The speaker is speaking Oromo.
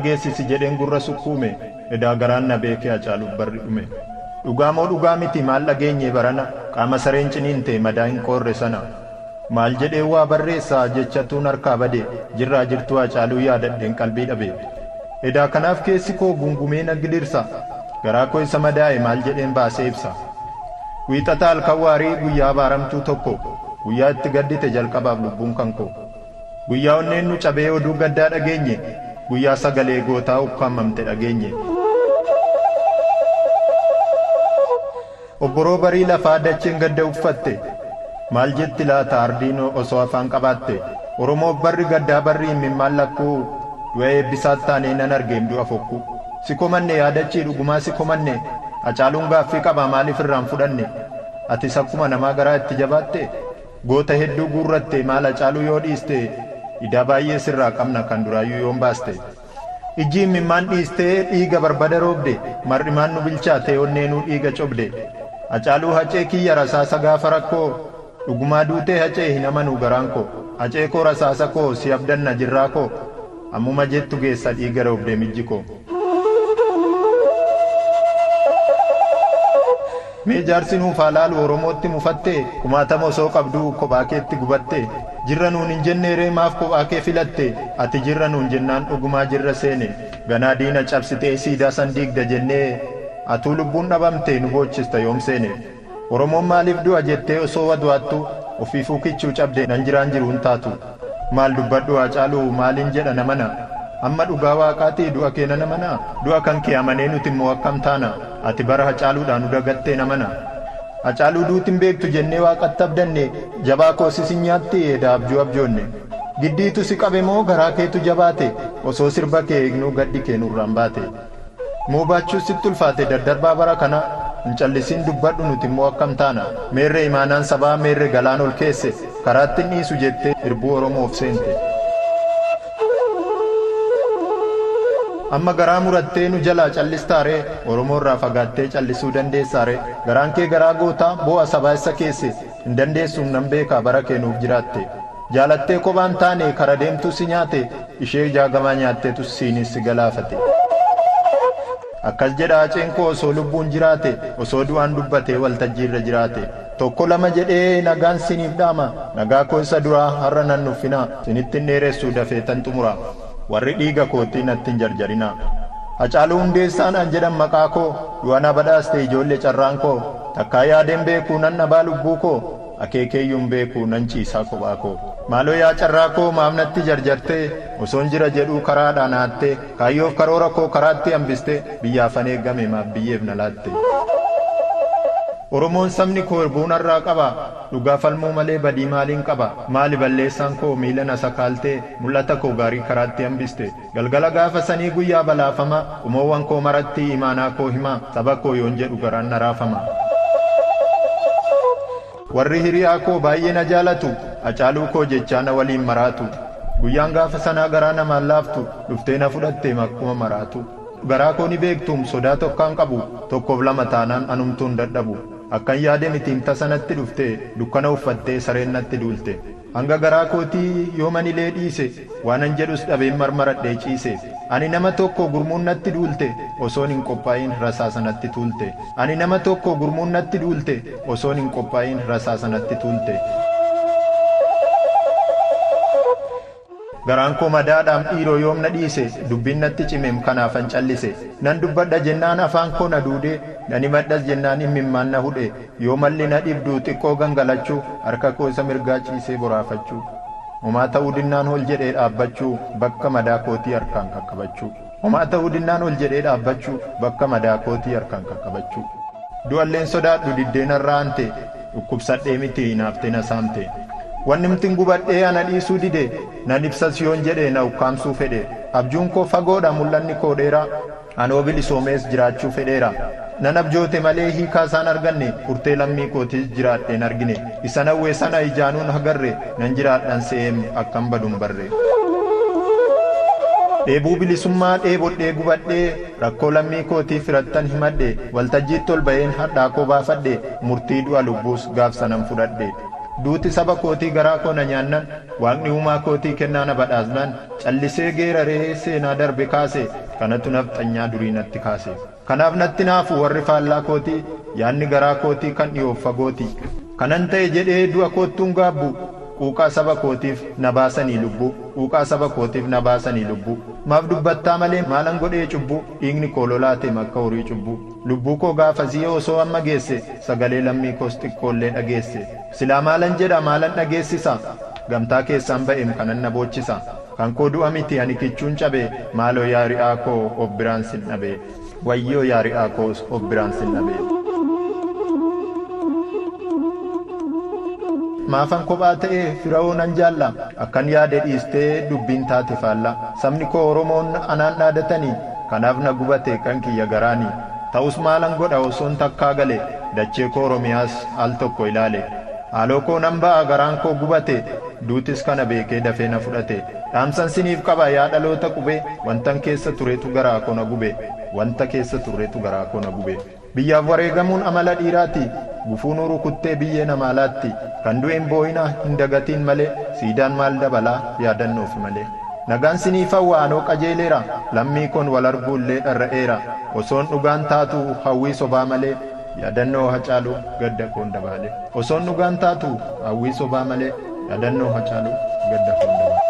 geessisi jedheen gurra sukkuume edaa garaan na beekee Hacaaluuf barri dhume. Dhugaamoo dhugaa miti maal dhageenye barana qaama sareen ciniinte madaa hin qoorre sana. Maal jedhee waa barreessaa jechatuun harkaa bade jirraa jirtuu Hacaaluu yaadadheen qalbii dhabe. Edaa kanaaf keessi koo gungumee na gidirsa garaa koo isa madaa'e maal jedheen baasee ibsa. Wiixata halkan waarii guyyaa baaramtuu tokko guyyaa itti gaddite jalqabaaf lubbuun kan koo. Guyyaa onneen nu cabee oduu gaddaa dhageenye guyyaa sagalee gootaa ukkaamamte dhageenye. Obboroo barii lafaa dacheen gadda uffatte maal jetti laata ardiin osoo afaan qabaatte. Oromoo barri gaddaa barri himimmaan lakkuu du'a eebbisaat taanee nan argeem du'a fokku. Si komanne yaadachii dhugumaa si komanne Hacaaluun gaaffii qaba maaliif irraan fudhanne. Atis akkuma namaa garaa itti jabaatte goota hedduu guurratte maal Hacaaluu yoo dhiiste idaa baay'ee sirraa qabna kan duraayyuu yoon baaste. Ijji himimmaan dhiistee dhiiga barbada roobde mar'imaan nu bilchaate onneenuu dhiiga cobde. Hacaaluu hacee kiyya rasaasa gaafa rakkoo dhugumaa duutee hacee hin amanuu garaan koo. Hacee koo rasaasa koo si abdanna jirraa koo ammuma jettu geessa dhiiga roobde mijji koo. Mee jaarsi nuuf haalaalu Oromootti mufatte kumaatama osoo qabduu kophaa keetti gubatte. Jirra nuun hin jenneeree maaf kophaa kee filatte ati jirra nuun jennaan dhugumaa jirra seene. Ganaa diina cabsitee siidaa san diigda jennee atuu lubbuun dhabamte nu boochista yoom seene. Oromoon maaliif du'a jettee osoo wadu'attu ofiifuu kichuu cabde nan jiraan jiruun taatu. Maal dubbadhu Hacaaluu maaliin jedha namana. Amma dhugaa waaqaatii du'a kee nan amana. Du'a kan kee amanee nuti immoo akkam taana. Ati bara Hacaaluudhaan nu dagattee namana. Hacaaluu duutin beektu jennee waaqatti abdanne jabaa koo sisin nyaatti eedaa abjuu abjoonne. Giddiitu si qabe moo garaa keetu jabaate osoo sirba kee eegnuu gaddi kee nurraan baate. Moo baachuu sitti ulfaate daddarbaa bara kana hin callisiin dubbadhu nuti immoo akkam taana. Meerree imaanaan sabaa meerree galaan ol keesse karaatti hin dhiisu jettee irbuu Oromoof seente. Amma garaa murattee nu jalaa callistaare Oromoo irraa fagaattee callisuu dandeessaare. Garaan kee garaa gootaa boo'a sabaa isa keesse hin dandeessuun nan beekaa bara kee nuuf jiraatte. Jaalattee kophaan taane kara deemtu si nyaate ishee jaagamaa nyaatteetu siinis si galaafate. Akkas jedha haceen koo osoo lubbuun jiraate osoo du'aan dubbatee waltajjiirra jiraate. Tokko lama jedhee nagaan siniif dhaama nagaa koo isa duraa har'a nan nuffina sinittin dheeressuu dafee tan xumura. Warri dhiiga kootii natti hin jarjarina. Hacaaluu Hundeessaan an jedhan maqaa koo du'a na badhaaste ijoollee carraan koo takkaa yaadeen beekuu nan dhabaa lubbuu koo akeekeeyyuun beekuu nan ciisaa kophaa koo. Maaloo yaa carraa koo maaf natti jarjartee osoon jira jedhuu karaadhaan haattee kaayyoof karoora koo karaatti hambiste biyyaafan eeggame maaf biyyeef na laatte. Oromoon sabni koo irbuunarraa qaba dhugaa falmuu malee badii maaliin qaba. Maali balleessaan koo miila na sakaaltee mul'ata koo gaarii karaatti hambiste. Galgala gaafa sanii guyyaa balaafama umoowwan koo maratti imaanaa koo hima saba koo yoon jedhu garaan na raafama. Warri hiriyaa koo baay'ee na jaalatu Hacaaluu koo jechaa na waliin maraatu. Guyyaan gaafa sanaa garaa namaan laaftu dhuftee na fudhatte makkuma maraatu. Garaa koo ni beektuum sodaa tokkaan qabu tokkoof lama taanaan anumtuun dadhabu. Akkan yaade mitiin tasanatti dhufte dukkana uffattee sareen natti duulte. Hanga garaa kootii yoomanilee dhiise waanan jedhus dhabeen marmaradhee ciise. Ani nama tokko gurmuun natti duulte osoon hin qophaa'in rasaasa natti tuulte. Ani nama tokko gurmuun natti duulte osoon hin qophaa'in rasaasa natti tuulte. Garaan koo madaadhaam dhiiroo yoom na dhiise dubbiin natti cimeem kanaafan callise. Nan dubbadha jennaan afaan koo na duude nan himadhas jennaan himimmaan na hudhe. Yoo malli na dhibdu xiqqoo gangalachuu harka koo isa mirgaa ciisee boraafachuu. Homaa ta'uu dinnaan ol jedhee dhaabbachuu bakka madaa kootii harkaan qaqqabachuu. Homaa ta'uu dinnaan ol jedhee dhaabbachuu bakka madaa kootii harkaan qaqqabachuu. Du'alleen sodaadhu diddeenarraa hante dhukkubsadhee miti hinaaftee na saamte. Wanni mtiin gubadhee ana dhiisuu dide nan ibsas yoon jedhe na ukkaamsuu fedhe. Abjuun koo fagoodha mul'anni koo dheeraa anoo bilisoomees jiraachuu fedheera. Nan abjoote malee hiikaa isaan arganne furtee lammii kootis jiraadheen argine. Isa nawwee sana ijaanuun hagarre nan jiraadhan se'eem akkan baduun barre. Dheebuu bilisummaa dheebodhee gubadhee rakkoo lammii kootii firattan himadhe waltajjiitti ol ba'een hadhaa koo baafadhe murtii du'a lubbuus gaafsanan fudhadhe. duuti saba kootii garaa koo na nyaannan waaqni uumaa kootii kennaa na badhaasnaan callisee geeraree seenaa darbe kaase kanatu nafxanyaa durii natti kaase kanaaf natti naafu warri faallaa kootii yaanni garaa kootii kan dhiyoof fagooti kanan ta'e jedhee du'a koottuun gaabbu quuqaa saba kootiif na baasanii lubbuu quuqaa saba kootiif na baasanii lubbuu maaf dubbattaa malee maalan godhee cubbuu dhiigni koo lolaate makka horii cubbuu lubbuu koo gaafasii osoo amma geesse sagalee lammii koos xiqqoollee dhageesse silaa maalan jedha maalan dhageessisa gamtaa keessaan ba'eem kanan na boochisa kan koo du'a miti ani kichuun cabe maaloo yaa ri'aa koo of biraan sin dhabe wayyoo yaa ri'aa koos of biraan sin dhabe maafan kophaa ta'ee fira'oo nan jaalla akkan yaade dhiistee dubbiin taate faalla sabni koo oromoon anaan dhaadatanii kanaaf na gubate kan kiyya garaanii ta'us maalan godha osoon takkaa gale dachee koo oromiyaas al tokko ilaale haaloo koo nan ba'a garaan koo gubate duutis kana beekee dafee na fudhate dhaamsan siniif qaba yaa dhaloota qubee wantan keessa tureetu garaa koo na gube wanta keessa tureetu garaa koo na gube biyyaaf wareegamuun amala dhiiraati gufuun rukuttee biyyee namaalaatti kan du'een boo'ina hin dagatiin malee siidaan maal dabalaa yaadannoof malee nagaan siniif hawwaanoo qajeeleera lammii koon wal arguullee dharra'eera osoon dhugaan taatu hawwii sobaa malee yaadannoo hacaaluu gadda koon dabaale osoon dhugaan taatu hawwii sobaa malee yaadannoo hacaaluu gadda koon dabaale